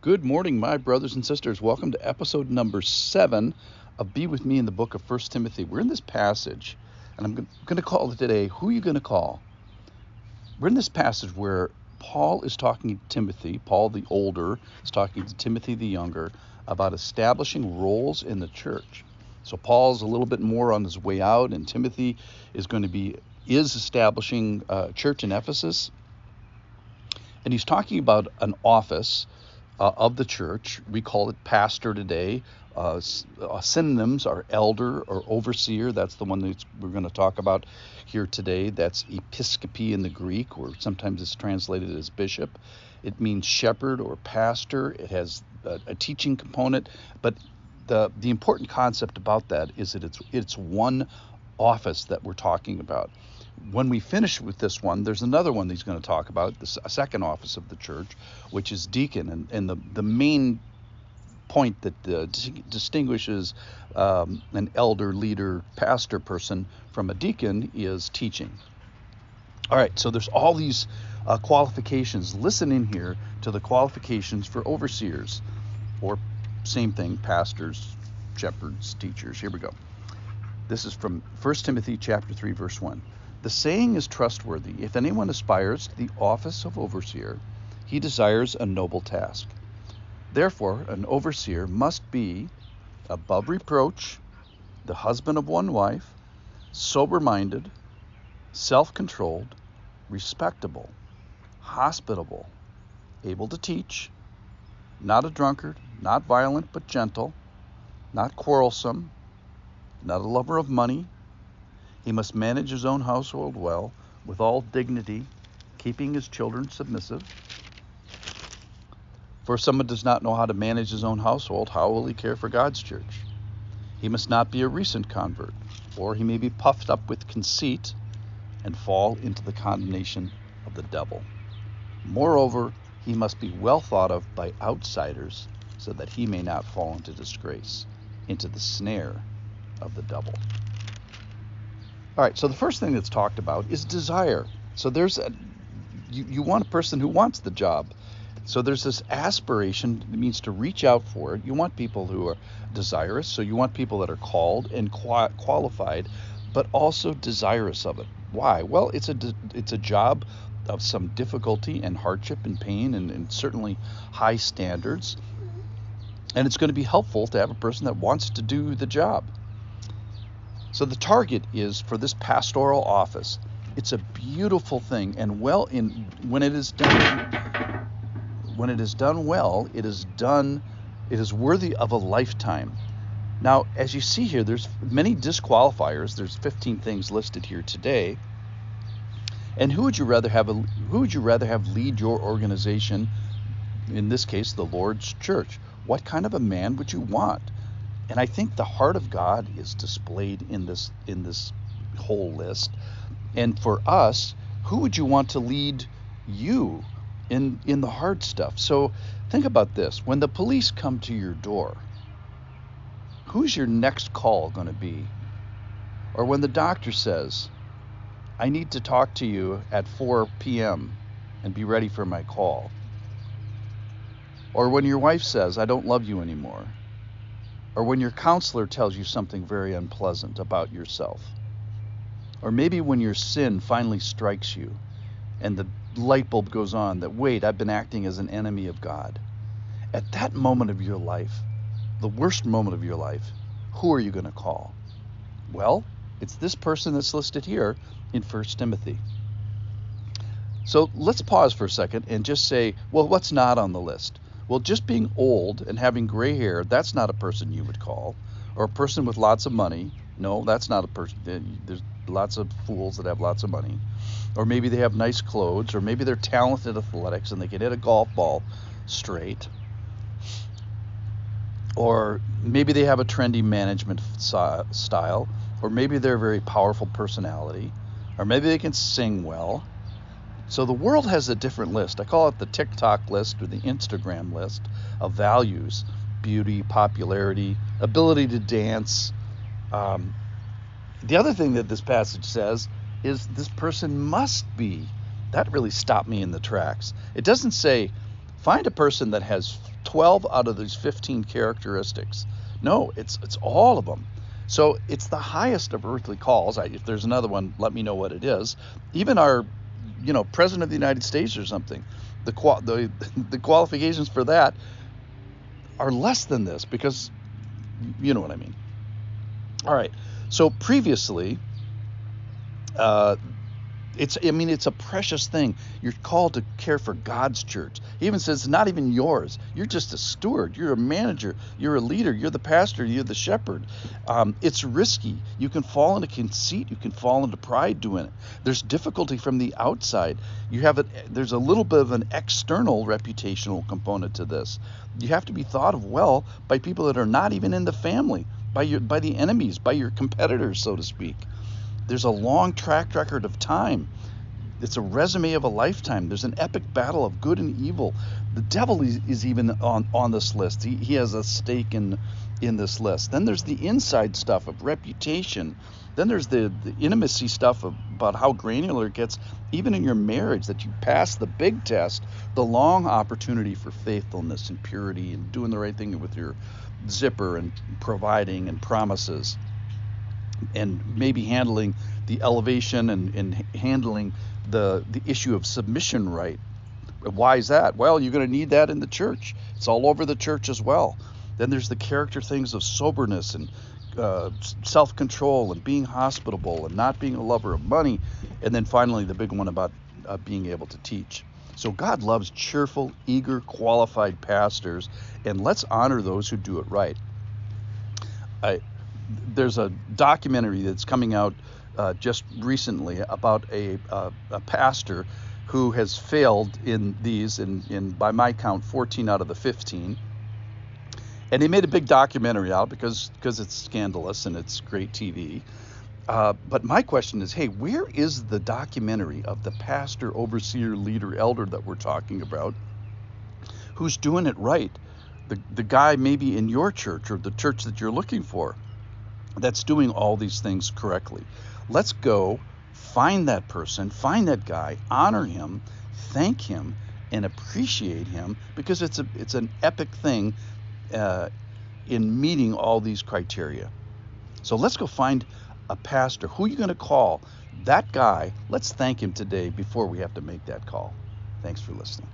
Good morning, my brothers and sisters. Welcome to episode number 7 of Be With Me in the book of 1 Timothy. We're in this passage, and I'm going to call it today, Who Are You Going to Call? We're in this passage where Paul is talking to Timothy, Paul the older is talking to Timothy the younger, about establishing roles in the church. So Paul's a little bit more on his way out, and Timothy is establishing a church in Ephesus. And he's talking about an office of the church. We call it pastor today. Synonyms are elder or overseer. That's the one that we're going to talk about here today. That's episcope in the Greek, or sometimes it's translated as bishop. It means shepherd or pastor. It has a teaching component, but the important concept about that is that it's one office that we're talking about. When we finish with this one, there's another one that he's going to talk about, a second office of the church, which is deacon. And the main point that distinguishes an elder, leader, pastor person from a deacon is teaching. All right, so there's all these qualifications. Listen in here to the qualifications for overseers, or same thing, pastors, shepherds, teachers. Here we go. This is from 1 Timothy chapter 3, verse 1. The saying is trustworthy. If anyone aspires to the office of overseer, he desires a noble task. Therefore, an overseer must be above reproach, the husband of one wife, sober-minded, self-controlled, respectable, hospitable, able to teach, not a drunkard, not violent but gentle, not quarrelsome, not a lover of money. He must manage his own household well, with all dignity, keeping his children submissive. For if someone does not know how to manage his own household, how will he care for God's church? He must not be a recent convert, or he may be puffed up with conceit and fall into the condemnation of the devil. Moreover, he must be well thought of by outsiders, so that he may not fall into disgrace, into the snare of the devil. All right, so the first thing that's talked about is desire. So you want a person who wants the job. So there's this aspiration. It means to reach out for it. You want people who are desirous. So you want people that are called and qualified, but also desirous of it. Why? Well, it's a job of some difficulty and hardship and pain and certainly high standards. And it's going to be helpful to have a person that wants to do the job. So the target is for this pastoral office. It's a beautiful thing, and when it is done well, it is worthy of a lifetime. Now, as you see here, there's many disqualifiers. There's 15 things listed here today. And who would you rather have lead your organization? In this case, the Lord's church. What kind of a man would you want? And I think the heart of God is displayed in this whole list. And for us, who would you want to lead you in the hard stuff? So think about this. When the police come to your door, who's your next call going to be? Or when the doctor says, I need to talk to you at 4 p.m. and be ready for my call. Or when your wife says, I don't love you anymore. Or when your counselor tells you something very unpleasant about yourself. Or maybe when your sin finally strikes you and the light bulb goes on that, wait, I've been acting as an enemy of God. At that moment of your life, the worst moment of your life, who are you going to call? Well, it's this person that's listed here in 1 Timothy. So let's pause for a second and just say, well, what's not on the list? Well, just being old and having gray hair, that's not a person you would call. Or a person with lots of money. No, that's not a person. There's lots of fools that have lots of money. Or maybe they have nice clothes, or maybe they're talented at athletics and they can hit a golf ball straight. Or maybe they have a trendy management style. Or maybe they're a very powerful personality. Or maybe they can sing well. So the world has a different list. I call it the TikTok list or the Instagram list of values: beauty, popularity, ability to dance. The other thing that this passage says is this person must be. That really stopped me in the tracks. It doesn't say find a person that has 12 out of these 15 characteristics. No, it's all of them. So it's the highest of earthly calls. If there's another one, let me know what it is. Even our, president of the United States or something, the qualifications for that are less than this, because you know what I mean. All right. So previously, it's a precious thing. You're called to care for God's church. He even says it's not even yours. You're just a steward. You're a manager. You're a leader. You're the pastor. You're the shepherd. It's risky. You can fall into conceit. You can fall into pride doing it. There's difficulty from the outside. There's a little bit of an external reputational component to this. You have to be thought of well by people that are not even in the family, by the enemies, by your competitors, so to speak. There's a long track record of time. It's a resume of a lifetime. There's an epic battle of good and evil. The devil is even on this list. He has a stake in this list. Then there's the inside stuff of reputation. Then there's the intimacy stuff about how granular it gets, even in your marriage, that you pass the big test, the long opportunity for faithfulness and purity and doing the right thing with your zipper and providing and promises, and maybe handling the elevation and handling the issue of submission right. Why is that? Well, you're going to need that in the church. It's all over the church as well. Then there's the character things of soberness and self-control and being hospitable and not being a lover of money. And then finally, the big one about being able to teach. So God loves cheerful, eager, qualified pastors, and let's honor those who do it right. There's a documentary that's coming out just recently about a pastor who has failed in these, in by my count, 14 out of the 15. And they made a big documentary out because it's scandalous and it's great TV. But my question is, hey, where is the documentary of the pastor, overseer, leader, elder that we're talking about, who's doing it right? The guy maybe in your church or the church that you're looking for that's doing all these things correctly. Let's go find that person, find that guy, honor him, thank him, and appreciate him, because it's an epic thing in meeting all these criteria. So let's go find a pastor. Who are you going to call? That guy. Let's thank him today before we have to make that call. Thanks for listening.